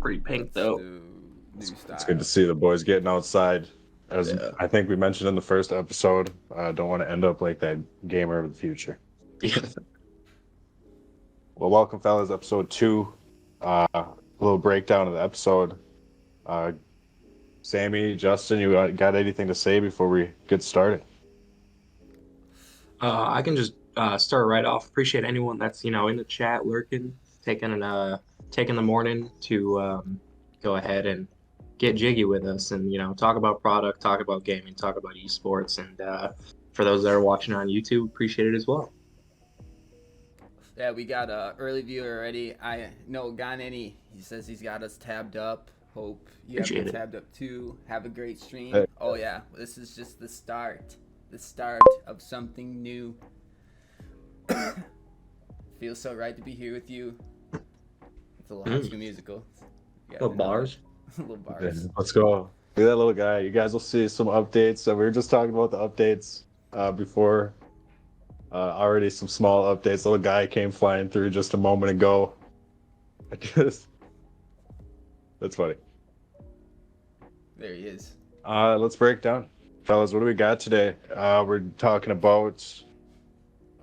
Pretty pink though. New style. It's good to see the boys getting outside. As Yeah. I think we mentioned in the first episode, don't want to end up like that gamer of the future. Yeah. Well, welcome, fellas. Episode 2. A little breakdown of the episode. Sammy, Justin, you got anything to say before we get started? I can just start right off. Appreciate anyone that's in the chat lurking, taking the morning to go ahead and get jiggy with us and talk about product, talk about gaming, talk about esports, and for those that are watching on YouTube, appreciate it as well. Yeah, we got a early viewer already. I know Ganeni. He says he's got us tabbed up. Hope you have Appreciate it it. tabbed up too. Have a great stream. Hey. Oh yeah, this is just the start of something new. Feels so right to be here with you. It's a little High School Musical. Little bars. Little bars. Let's go. Look at that little guy. You guys will see some updates. So we were just talking about the updates before. Already some small updates. Little guy came flying through just a moment ago. That's funny. There he is. Let's break down. Fellas, what do we got today? We're talking about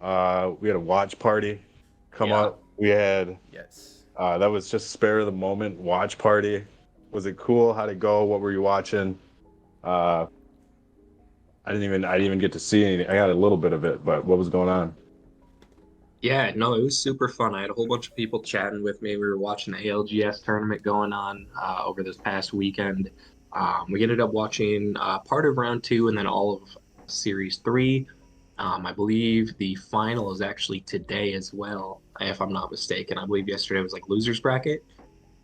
we had a watch party come up. We had Yes. that was just spare of the moment watch party. Was it cool? How'd it go? What were you watching? I didn't even get to see anything. I got a little bit of it, but what was going on? Yeah, no, it was super fun. I had a whole bunch of people chatting with me. We were watching the ALGS tournament going on over this past weekend. We ended up watching part of round 2 and then all of series 3. I believe the final is actually today as well, if I'm not mistaken. I believe yesterday was like losers bracket,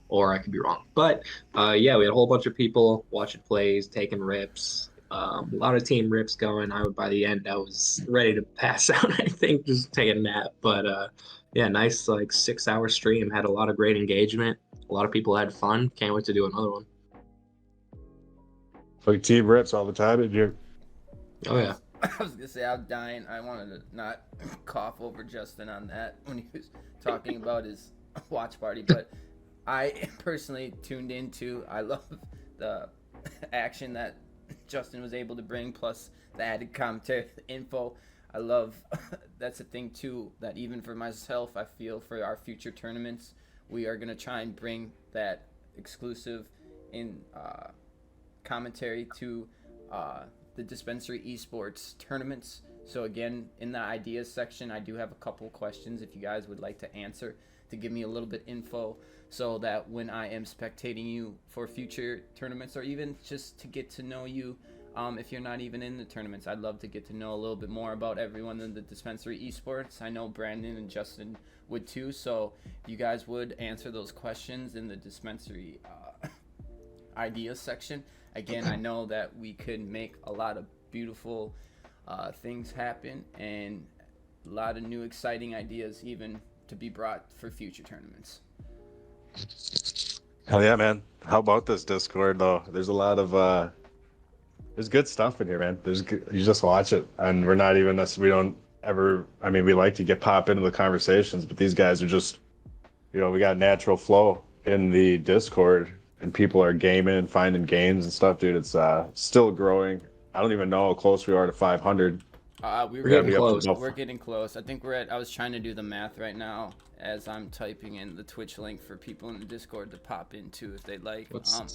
or I could be wrong. But yeah, we had a whole bunch of people watching plays, taking rips. A lot of team rips going. By the end, I was ready to pass out. I think just take a nap. But yeah, nice like 6-hour stream. Had a lot of great engagement. A lot of people had fun. Can't wait to do another one. Like team rips all the time, did you? Oh yeah. I was gonna say I'm dying. I wanted to not cough over Justin on that when he was talking about his watch party, but I personally tuned into. I love the action that Justin was able to bring, plus the added commentary, the info. I love that's a thing too. That even for myself, I feel for our future tournaments, we are gonna try and bring that exclusive in commentary to the dispensary esports tournaments. So again, in the ideas section, I do have a couple questions if you guys would like to answer, to give me a little bit info, so that when I am spectating you for future tournaments, or even just to get to know you, if you're not even in the tournaments, I'd love to get to know a little bit more about everyone in the dispensary esports. I know Brandon and Justin would too, so if you guys would answer those questions in the dispensary ideas section. Again, I know that we could make a lot of beautiful things happen, and a lot of new exciting ideas even to be brought for future tournaments. Hell yeah, man. How about this Discord though? There's a lot of there's good stuff in here, man. You just watch it, and we're not even we don't ever. I mean, we like to pop into the conversations, but these guys are just, we got natural flow in the Discord. And people are gaming and finding games and stuff, dude. It's still growing. I don't even know how close we are to 500. We're getting close. We're getting close. I think I was trying to do the math right now as I'm typing in the Twitch link for people in the Discord to pop into if they'd like. I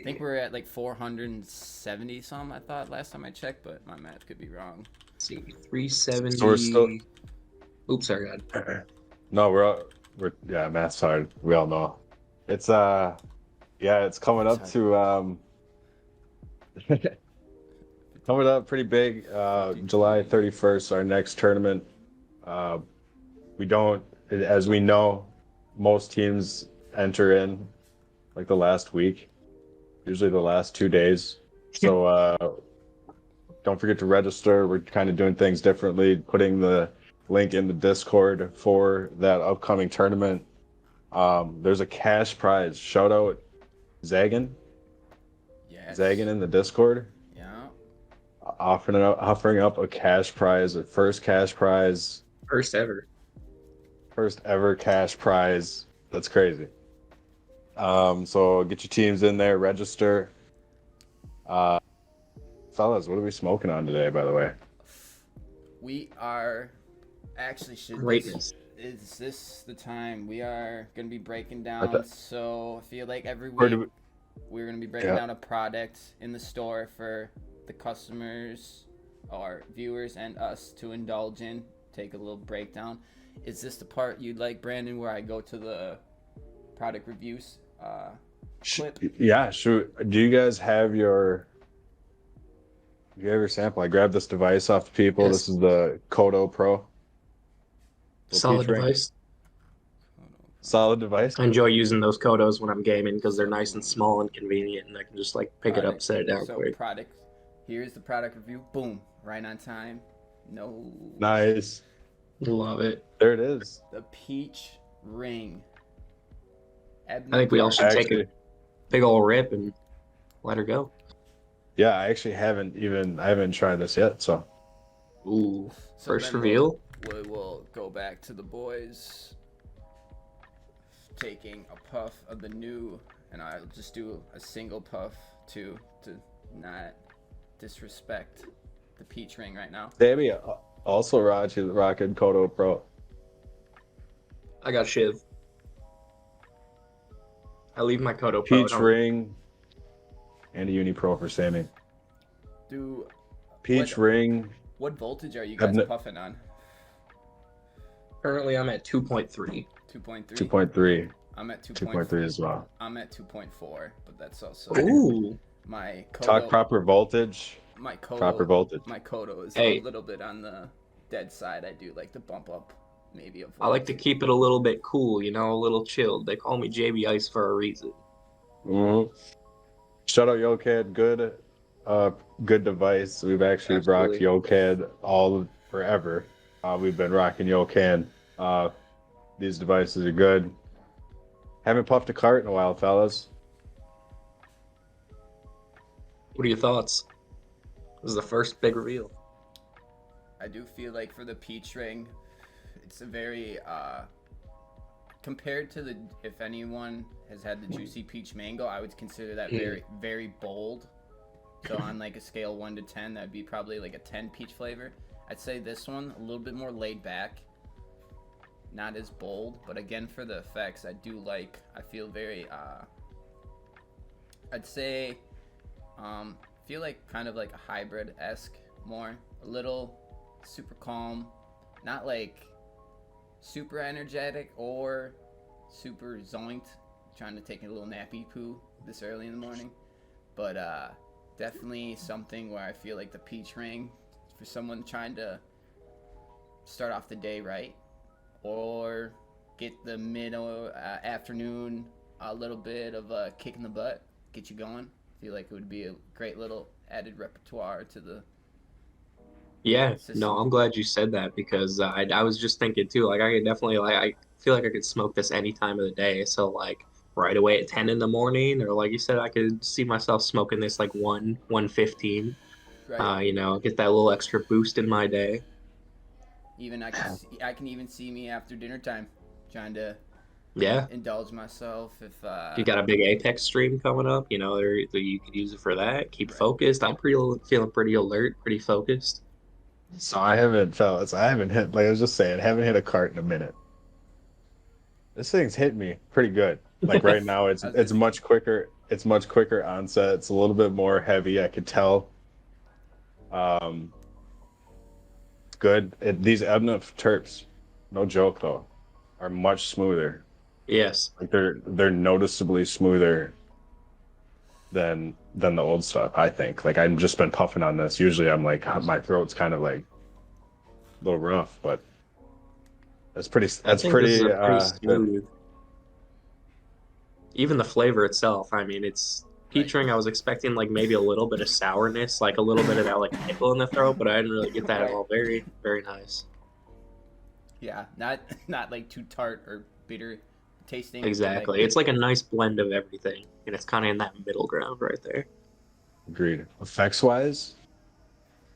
think we're at like 470 some, I thought, last time I checked, but my math could be wrong. Let's see, 370. So we're still. Oops, sorry, God. No, we're math's hard. We all know. It's Yeah, it's coming up to coming up pretty big. July 31st, our next tournament. We don't, as we know, most teams enter in like the last week, usually the last 2 days. So don't forget to register. We're kind of doing things differently, putting the link in the Discord for that upcoming tournament. There's a cash prize. Shout out Zagan. Yes. Zagan in the Discord. Yeah. Offering up a cash prize, a first cash prize. First ever Cash prize. That's crazy. So get your teams in there, register. Uh, Fellas, what are we smoking on today, by the way? We are actually Greatness. is this the time we are gonna be breaking I down? th- So I feel like every Where do week we're gonna be breaking yeah. down a product in the store for the customers, our viewers, and us to indulge in. Take a little breakdown. Is this the part you'd like, Brandon, where I go to the product reviews clip? Yeah, shoot. Do you guys have your sample? I grabbed this device off the people. This Yes. is the Kodo Pro. Little Solid peach ring. device. Solid device. I enjoy using those Kodos when I'm gaming because they're nice and small and convenient, and I can just like pick it up, set it down So quick. product. Here's the product review. Boom, right on time. No. Nice. Love it. There it is. The peach ring. I think we all should take Actually, a big old rip and let her go. yeah, I actually haven't tried this yet. So Ooh, So first then reveal. We will go back to the boys. Taking a puff of the new, and I'll just do a single puff to not disrespect the peach ring right now. Davey also rocking Kodo Pro. I got Shiv. I leave my Kodo Pro. Peach ring and a Uni Pro for Sammy. Do Peach ring. What voltage are you guys puffing on? Currently, I'm at 2.3. 2.3. 2.3. I'm at 2.3 as well. I'm at 2.4, but that's also Ooh. my Kodo. Talk proper voltage. My Kodo, proper voltage. My Kodo is Hey. a little bit on the dead side. I do like to bump up maybe a volt. I like to keep it a little bit cool, you know, a little chilled. They call me JB Ice for a reason. Mm-hmm. Shout out YoCad, good device. We've actually rocked YoCad all forever. We've been rocking YoCan. These devices are good. Haven't puffed a cart in a while, fellas. What are your thoughts? This is the first big reveal. I do feel like for the peach ring, it's a very compared to the, if anyone has had the juicy peach mango, I would consider that very, very bold. So on like a scale 1 to 10, that'd be probably like a 10 peach flavor. I'd say this one a little bit more laid back, not as bold, but again for the effects, I feel very I'd say feel like kind of like a hybrid-esque more, a little super calm, not like super energetic or super zoinked, trying to take a little nappy poo this early in the morning, but definitely something where I feel like the peach ring for someone trying to start off the day right or get the mid afternoon a little bit of a kick in the butt, get you going. Feel like it would be a great little added repertoire to the system. No, I'm glad you said that because I was just thinking too, like I could definitely I feel like I could smoke this any time of the day. So like right away at 10 in the morning, or like you said, I could see myself smoking this like 1:15. Right. You know, get that little extra boost in my day. Even I can even see me after dinner time trying to indulge myself if you got a big Apex stream coming up, you know, you could use it for that. Keep focused. I'm feeling pretty alert, pretty focused. So I haven't hit, like I was just saying, haven't hit a cart in a minute. This thing's hit me pretty good. Like right now, it's much quicker. It's much quicker onset. It's a little bit more heavy. I could tell. Good. These Ebna terps, no joke though, are much smoother. Yes. Like they're noticeably smoother than the old stuff, I think. Like I've just been puffing on this. Usually I'm like my throat's kind of like a little rough, but that's pretty smooth. good. Even the flavor itself, I mean, it's peach ring. I was expecting like maybe a little bit of sourness, like a little bit of that like nipple in the throat, but I didn't really get that at all. Very, very nice. Yeah, not like too tart or bitter tasting. Exactly. It's like a nice blend of everything, and it's kind of in that middle ground right there. Agreed. Effects wise,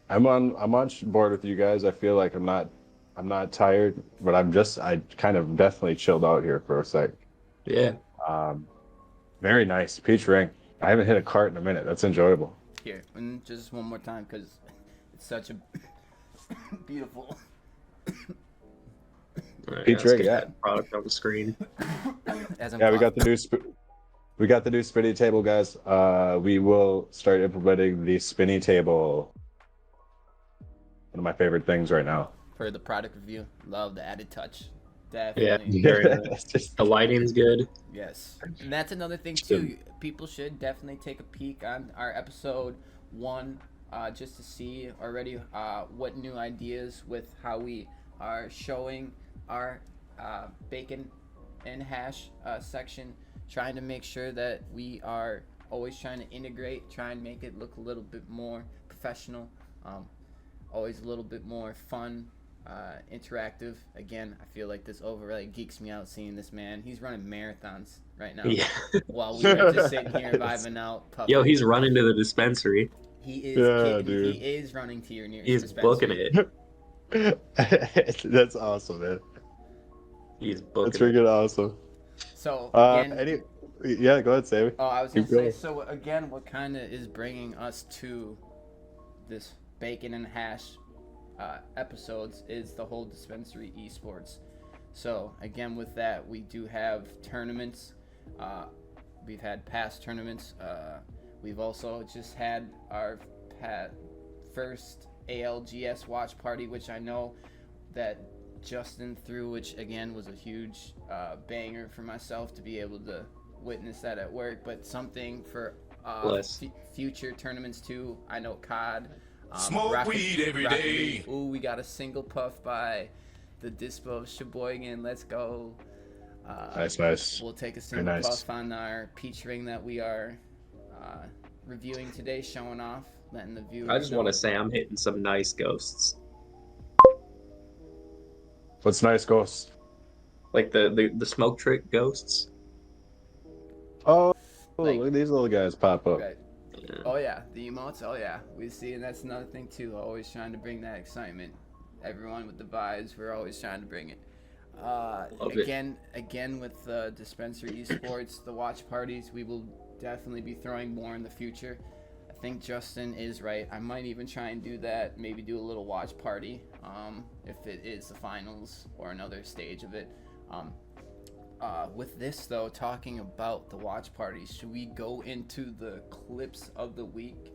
I'm on board with you guys. I feel like I'm not tired, but I kind of definitely chilled out here for a sec. Yeah. Very nice. Peach ring. I haven't hit a cart in a minute. That's enjoyable. Here, and just one more time because it's such a beautiful. All right, Peach let's ring, get yeah. that product on the screen. As I'm Yeah, we coughing. got the new we got the new spinny table, guys. We will start implementing the spinny table. One of my favorite things right now. For the product review. Love the added touch. Yeah, Definitely. very nice. The lighting's good. Yes. And that's another thing too. People should definitely take a peek on our episode 1 just to see already what new ideas with how we are showing our bacon and hash section, trying to make sure that we are always trying to integrate, try and make it look a little bit more professional, always a little bit more fun, interactive. Again, I feel like this overlay geeks me out seeing this man. He's running marathons right now. Yeah. While we are just sitting here vibing out, puffing. Yo, he's running to the dispensary. He is Yeah, kidding. dude. He is running to your nearest He's dispensary. booking it. That's awesome, man. He's That's booking it. freaking awesome. So again, Yeah, go ahead, Sammy. oh, I was gonna Keep going. say. So again, what kind of is bringing us to this bacon and hash episodes is the whole dispensary esports. So again, with that, we do have tournaments. We've had past tournaments. We've also just had our first ALGS watch party, which I know that Justin threw, which again was a huge banger for myself to be able to witness that at work. But something for future tournaments too. I know COD. Smoke weed every day. Ooh, we got a single puff by the Dispo of Sheboygan. Let's go. Nice. We'll take a single puff on our peach ring that we are reviewing today, showing off, letting the viewers I just know. want to say I'm hitting some nice ghosts. What's nice, Ghost? Like the smoke trick ghosts. Oh, Like- look at these little guys pop up. Right. Yeah. Oh yeah, the emotes. Oh yeah, we see, and that's another thing too. Always trying to bring that excitement. Everyone with the vibes, we're always trying to bring it. Love it. Again with the dispensary esports, the watch parties, we will definitely be throwing more in the future. I think Justin is right. I might even try and do that. Maybe do a little watch party, if it is the finals or another stage of it. With this though, talking about the watch parties, should we go into the clips of the week?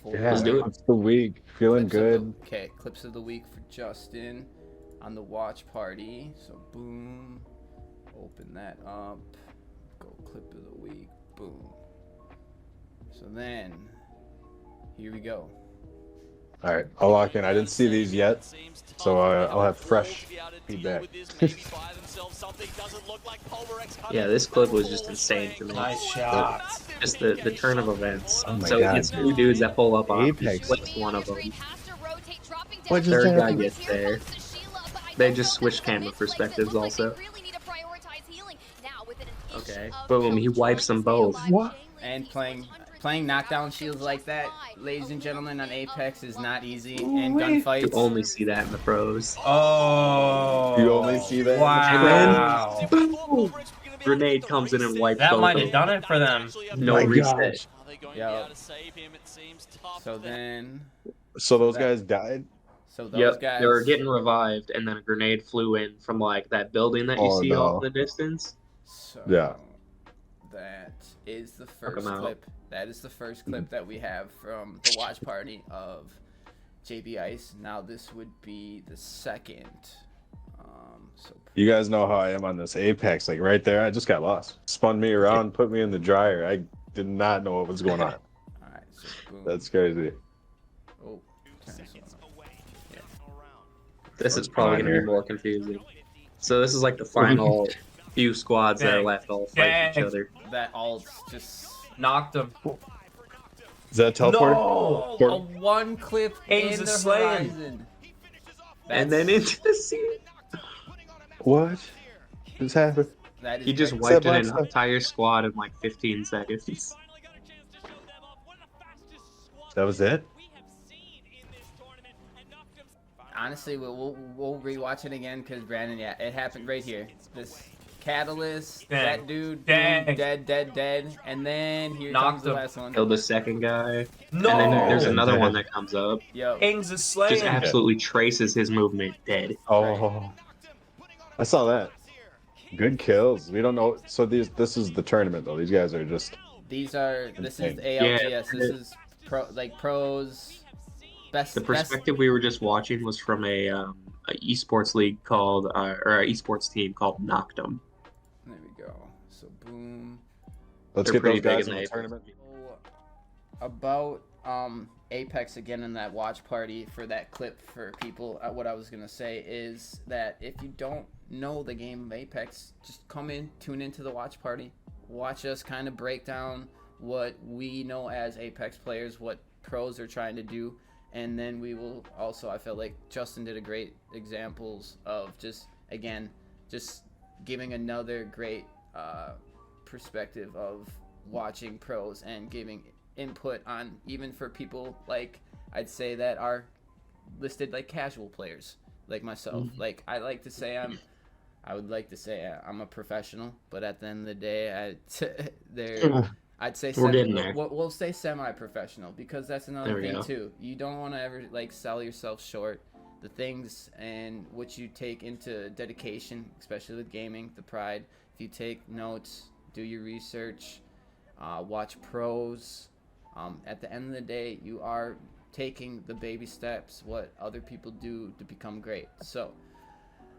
Yeah, Let's do it. it's the week. Feeling good. Okay, clips of the week for Justin on the watch party. So boom, open that up. Go clip of the week. Boom. So then, here we go. All right, I'll lock in. I didn't see these yet, so I'll have fresh feedback. Yeah, this clip was just insane to me. Nice shot. Just the turn of events. Oh my So God, it's two dudes that pull up on Apex. Flips one of them. What just Third guy happened? gets there. They just switch camera perspectives also. Okay. Boom, he wipes them both. What? And playing knockdown shields like that, ladies and gentlemen, on Apex is not easy. And You gunfights. only see that in the pros. Oh. You only see that in the Wow. Boom! Grenade comes in and wipes That both might of have them. done it for them. No My reset. Yo. So then, So those guys died? so those Yep, guys. they were getting revived, and then a grenade flew in from like that building that you Oh, see no. off in the distance. So Yeah. that is the Fuck first 'em out. clip. That is the first clip that we have from the watch party of JB Ice. Now this would be the second. So You guys know how I am on this Apex. Like right there, I just got lost. Spun me around, put me in the dryer. I did not know what was going on. all right, so boom. That's crazy. Oh, turn this on. Yeah. This is What's probably going going to on be more confusing. So this is like the final few squads that are Dang. left all fight each Dang. other. That alt just Knocked him. Is that a teleport? No! a one clip Aims in a the slaying. horizon. And then into the sea. What? Just happened? That is He just great. wiped an Except entire squad in like 15 seconds. That was it? Honestly, we'll rewatch it again because Brandon, yeah, it happened right here. This Catalyst, Dang. that dude, Dang. boom, dead, and then here Knocked comes the him. last one. Killed the second guy. No. And then there's Oh, another dead. one that comes up. Yo, Ings is Just slaying. absolutely traces his movement. Dead. Oh, I saw that. Good kills. We don't know. So this is the tournament though. These guys are just this is the Yeah. ALGS. This is pros. The perspective we were just watching was from a esports league called, or an esports team called Noctum. There we go. So boom. let's They're get those pretty big guys in in the the tournament. So, about Apex again in that watch party for that clip for people. What I was gonna say is that if you don't know the game of Apex, just come in, tune into the watch party, watch us kind of break down what we know as Apex players, what pros are trying to do, and then we will also. I felt like Justin did a great examples of just giving another great perspective of watching pros and giving input on even for people like I'd say that are listed like casual players like myself. Like I would like to say I'm a professional, but at the end of the day I'd say We're getting there. we'll say semi-professional because that's There another we thing go. too. You don't want to ever like sell yourself short. The things and what you take into dedication, especially with gaming, the pride. If you take notes, do your research, watch pros. At the end of the day, you are taking the baby steps, what other people do to become great. So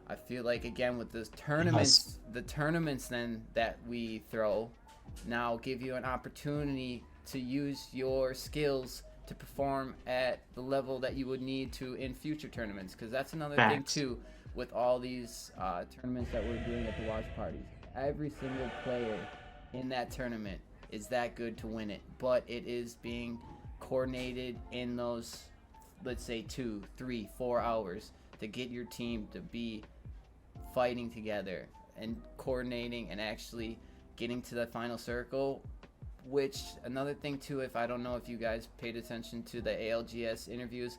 I feel like again with the tournaments then that we throw now give you an opportunity to use your skills to perform at the level that you would need to in future tournaments, because that's another thing Facts. too with all these tournaments that we're doing at the watch parties. Every single player in that tournament is that good to win it, but it is being coordinated in those, let's say 2, 3, 4 hours to get your team to be fighting together and coordinating and actually getting to the final circle. Which another thing too, if I don't know if you guys paid attention to the ALGS interviews,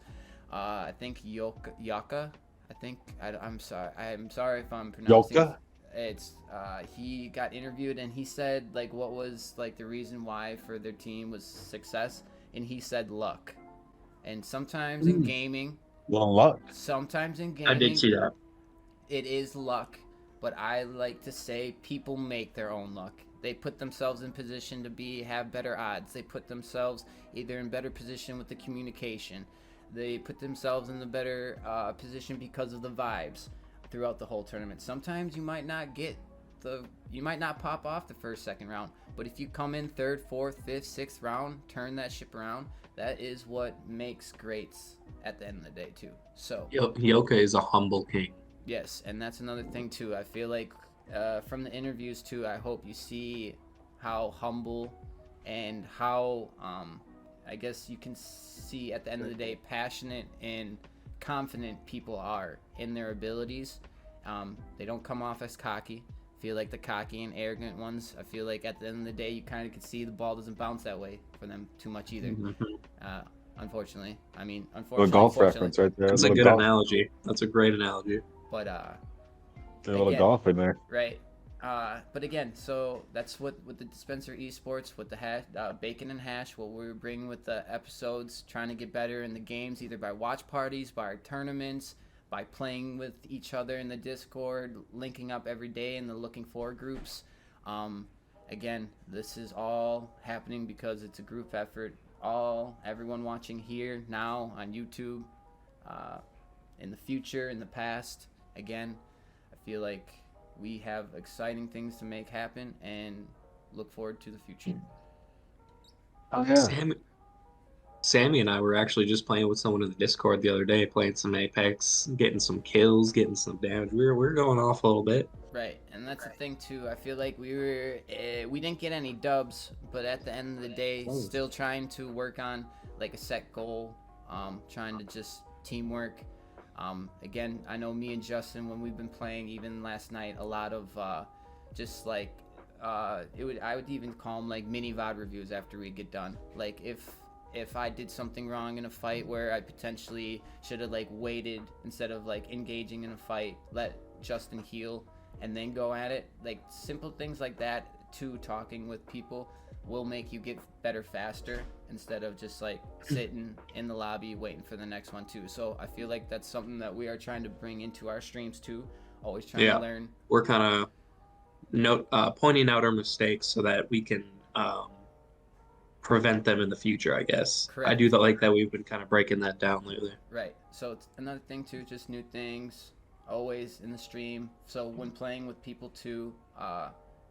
I think Yaka, I'm sorry if I'm pronouncing Yoka? it's he got interviewed and he said like what was like the reason why for their team was success, and he said luck. And sometimes in gaming, Well, luck. I did see that. it is luck, but I like to say people make their own luck. They put themselves in position to have better odds. They put themselves either in better position with the communication. They put themselves in the better position because of the vibes throughout the whole tournament. Sometimes you might not pop off the first, second round, but if you come in third, fourth, fifth, sixth round, turn that ship around, that is what makes greats at the end of the day too. So Yoka is a humble king. yes, and that's another thing too. I feel like from the interviews too, I hope you see how humble and how I guess you can see at the end of the day passionate and confident people are in their abilities. They don't come off as cocky. I feel like the cocky and arrogant ones, I feel like at the end of the day you kind of can see the ball doesn't bounce that way for them too much either. Unfortunately. I mean, A golf reference right there. That's a good analogy. That's a great analogy. But a little golf in there. right. But again, so that's what with the Dispenser Esports, with the Bakin and Hash, what we're bringing with the episodes, trying to get better in the games, either by watch parties, by our tournaments, by playing with each other in the Discord, linking up every day in the Looking For groups. Again, this is all happening because it's a group effort. Everyone watching here now on YouTube, in the future, in the past. Again, I feel like we have exciting things to make happen and look forward to the future. Oh yeah. Sammy and I were actually just playing with someone in the Discord the other day, playing some Apex, getting some kills, getting some damage. We're going off a little bit. Right, and that's the thing too. I feel like we didn't get any dubs, but at the end of the day, still trying to work on like a set goal, trying to just teamwork. Again, I know me and Justin, when we've been playing, even last night, a lot of just like I would even call them like mini VOD reviews after we get done. Like if I did something wrong in a fight where I potentially should have like waited instead of like engaging in a fight, let Justin heal and then go at it. Like simple things like that too, talking with people will make you get better faster instead of just like sitting in the lobby waiting for the next one too. So I feel like that's something that we are trying to bring into our streams too. Always trying to learn. We're kind of pointing out our mistakes so that we can prevent them in the future, I guess. Correct. I do like that we've been kind of breaking that down lately. Right. So it's another thing too, just new things always in the stream. So when playing with people too,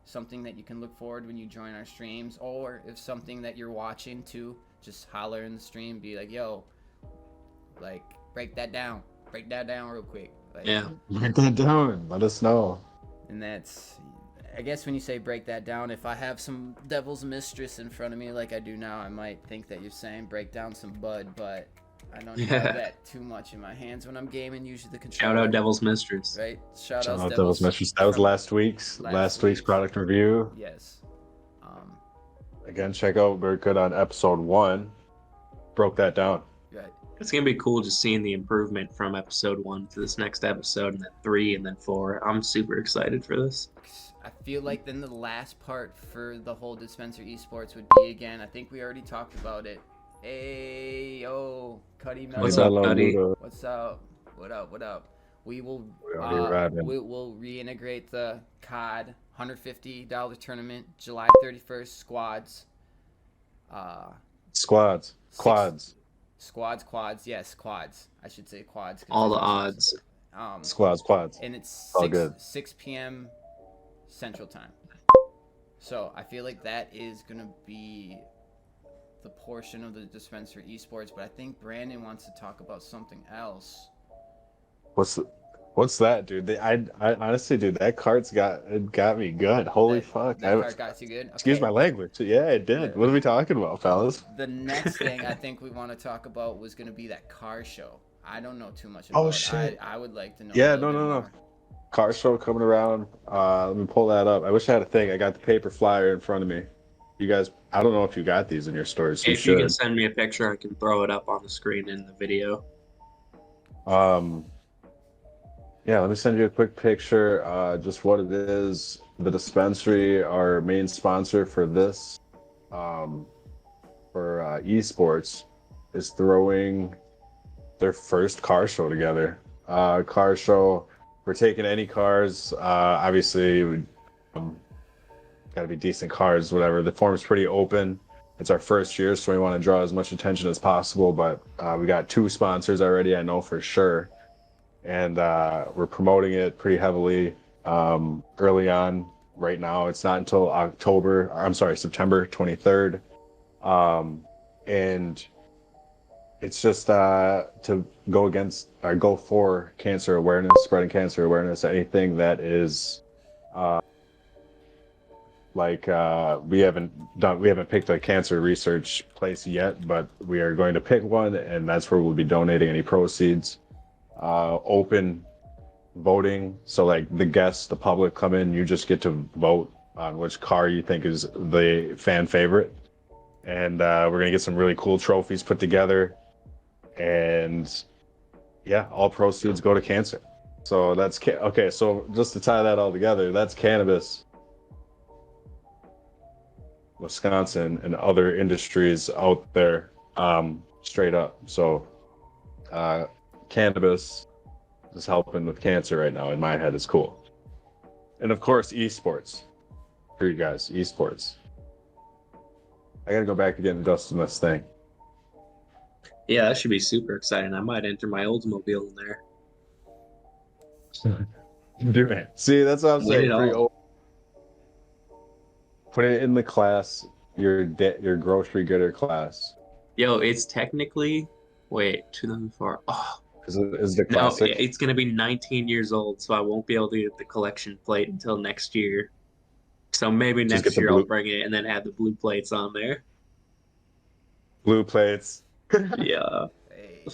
something that you can look forward when you join our streams, or if something that you're watching too, just holler in the stream, be like, yo, like break that down real quick. Like, Yeah. Break that down. Let us know. and that's, I guess when you say break that down, if I have some Devil's Mistress in front of me like I do now, I might think that you're saying break down some bud, but I don't have that too much in my hands when I'm gaming. Usually the controller. Shout out Devil's Mistress. Right? Shout Shout out out Devil's Mistress. That was last week's product review. Yes. Again, check out, we're good on episode 1. Broke that down. Right. It's gonna be cool just seeing the improvement from episode 1 to this next episode, and then 3, and then 4. I'm super excited for this. I feel like then the last part for the whole Dispenser Esports would be, again, I think we already talked about it. Hey, yo, Cuddy Mello. What's up, Cuddy? What's up? What up? We will we'll reintegrate the COD $150 tournament July 31st squads. Quads. Yes, quads. I should say quads. All the odds. Quads. And it's all good. 6 p.m. Central Time. So I feel like that is gonna be the portion of the Dispenser Esports, but I think Brandon wants to talk about something else. What's that, dude? I honestly, dude, that card's got me good. Holy fuck! That card got you good. Okay. Excuse my language. Yeah, it did. Yeah. What are we talking about, fellas? The next thing I think we want to talk about was going to be that car show. I don't know too much about. Oh shit! I would like to know. Yeah, no. Car show coming around. Let me pull that up. I wish I had a thing. I got the paper flyer in front of me. You guys, I don't know if you got these in your stores. So if you can send me a picture, I can throw it up on the screen in the video. Yeah, let me send you a quick picture. Just what it is. The dispensary, our main sponsor for this, for esports, is throwing their first car show together. Car show. We're taking any cars. Obviously, got to be decent cars, whatever. The form's pretty open. It's our first year, so we want to draw as much attention as possible. But we got 2 sponsors already, I know for sure. And we're promoting it pretty heavily early on. Right now, it's not until September 23rd. And it's just to go for cancer awareness, spreading cancer awareness, anything that is we haven't picked a cancer research place yet, but we are going to pick one, and that's where we'll be donating any proceeds. Open voting, so like the guests, the public come in, you just get to vote on which car you think is the fan favorite, and we're gonna get some really cool trophies put together, and yeah, all proceeds go to cancer. So that's okay. So just to tie that all together, that's Cannabis, Wisconsin, and other industries out there, straight up. So Cannabis is helping with cancer right now. In my head, it's cool. And of course, esports for you guys. Esports. I gotta go back to getting Dustin this thing. Yeah, that should be super exciting. I might enter my Oldsmobile in there. Do it. See, that's what I'm saying. Put it in the class, your grocery gooder class. Yo, it's technically 2004. Oh, is the classic? No, it's gonna be 19 years old, so I won't be able to get the collection plate until next year. So maybe next year I'll bring it and then add the blue plates on there. Blue plates. Yeah. Hey.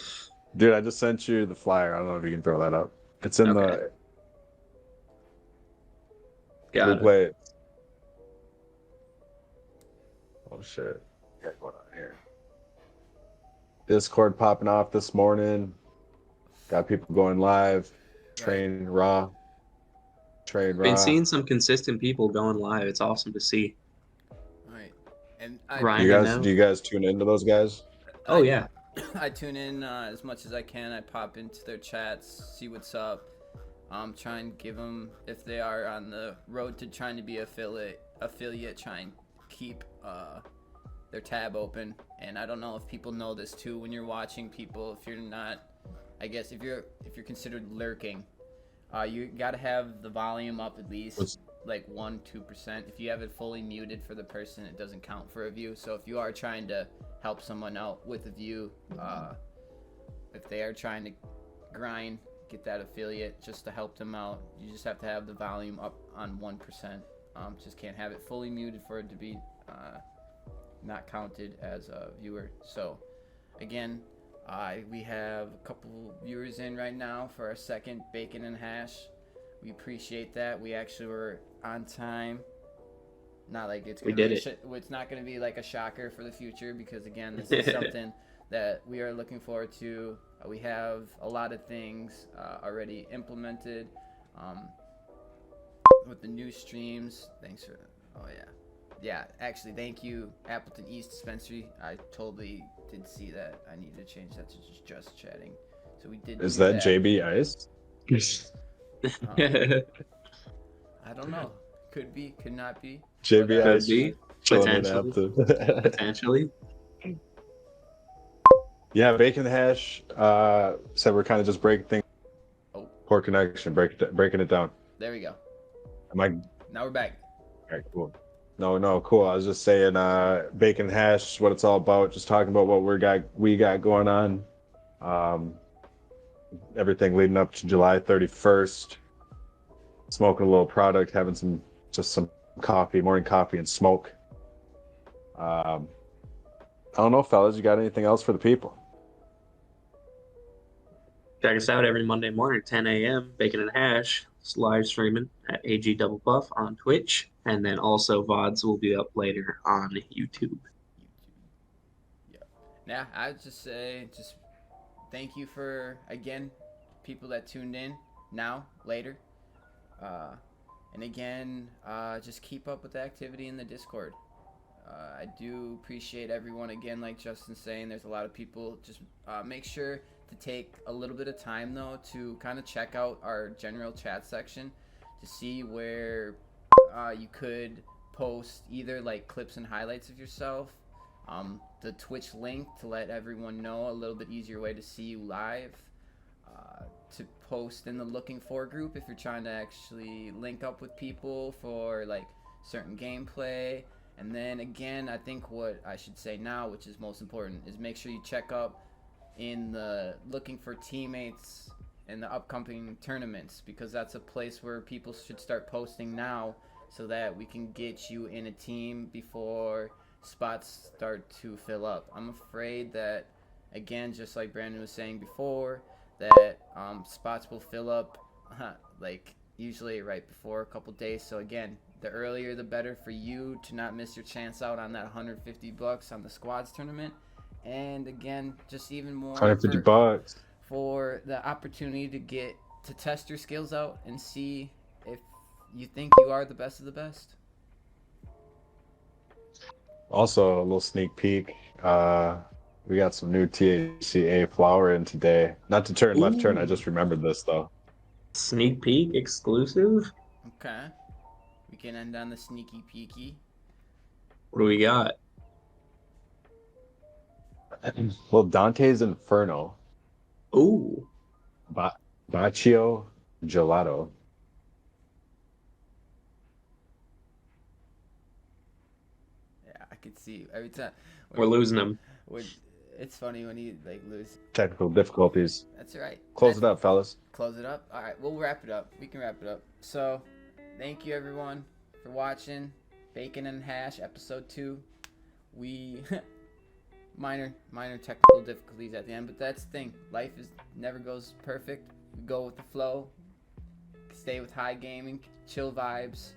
Dude, I just sent you the flyer. I don't know if you can throw that up. It's in the blue plate. Oh shit. What's going on here? Discord popping off this morning. Got people going live. Train Trade Been raw. seeing some consistent people going live. It's awesome to see. All right, and I Do Grinding you guys now. do you guys tune into those guys? Oh yeah, I tune in as much as I can. I pop into their chats, see what's up. Try and give them, if they are on the road to trying to be affiliate, try and keep their tab open. And I don't know if people know this too. When you're watching people, if you're not, I guess if you're considered lurking, you got to have the volume up at least like 1-2%. If you have it fully muted for the person, it doesn't count for a view. So if you are trying to help someone out with a view, if they are trying to grind, get that affiliate just to help them out, you just have to have the volume up on 1%. Just can't have it fully muted for it to be not counted as a viewer. So again, we have a couple viewers in right now for our second Bacon and Hash. We appreciate that. We actually were on time. Not like it's gonna We did be it. it's not going to be like a shocker for the future, because again, this is something that we are looking forward to. We have a lot of things already implemented with the new streams. Thanks for, yeah, actually, thank you, Appleton East Dispensary. I totally did see that. I need to change that to just chatting. So we did. Is do that JB Ice? I don't know. Could be, could not be. JB But, Could Ice be chilling in potentially. Appleton. Potentially. Yeah, Bacon Hash said we're kind of just breaking things. Oh. Poor connection, breaking it down. There we go. Am I? Now we're back. All right, cool. No, cool. I was just saying, Bacon Hash, what it's all about. Just talking about what we got going on. Everything leading up to July 31st. Smoking a little product, having some coffee, morning coffee, and smoke. I don't know, fellas. You got anything else for the people? Check us out every Monday morning, 10 a.m. Bacon and Hash. It's live streaming at AG Double Buff on Twitch, and then also VODs will be up later on YouTube. Yeah, I'd just say, just thank you for, again, people that tuned in now, later. And again, just keep up with the activity in the Discord. I do appreciate everyone. Again, like Justin's saying, there's a lot of people. Just make sure to take a little bit of time, though, to kind of check out our general chat section to see where you could post either like clips and highlights of yourself, the Twitch link to let everyone know, a little bit easier way to see you live, to post in the looking for group if you're trying to actually link up with people for like certain gameplay. And then again, I think what I should say now, which is most important, is make sure you check up in the looking for teammates in the upcoming tournaments, because that's a place where people should start posting now so that we can get you in a team before spots start to fill up. I'm afraid that, again, just like Brandon was saying before, that spots will fill up like usually right before a couple days. So again, the earlier the better for you to not miss your chance out on that $150 on the squads tournament. And again, just even more $150 for the opportunity to get to test your skills out and see if you think you are the best of the best. Also, a little sneak peek. We got some new THCA flower in today. Not to turn left turn. I just remembered this though. Sneak peek exclusive. Okay. We can end on the sneaky peeky. What do we got? Well, Dante's Inferno. Ooh. Baccio Gelato. Yeah, I could see every time. We're losing them. It's funny when you like lose. Technical difficulties. That's all right. Close it up, fellas. Close it up. All right, we'll wrap it up. We can wrap it up. So, thank you everyone for watching Bacon and Hash episode 2. We minor technical difficulties at the end, but that's the thing. Life never goes perfect. We go with the flow. Stay with high gaming, chill vibes,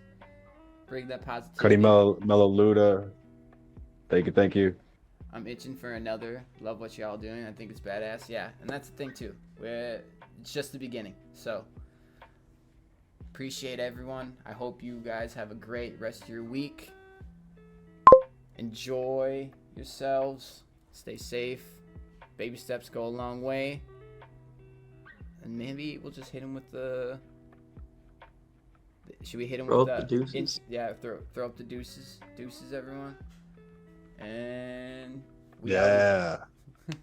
bring that positivity. Cuddy Melalluda. Thank you. I'm itching for another. Love what y'all doing. I think it's badass. Yeah, and that's the thing too. It's just the beginning. So, Appreciate everyone. I hope you guys have a great rest of your week. Enjoy yourselves. Stay safe. Baby steps go a long way. And maybe we'll just hit him with the... Should we hit him Throw with up the deuces? throw up the deuces. Deuces, everyone. And... Yeah. out.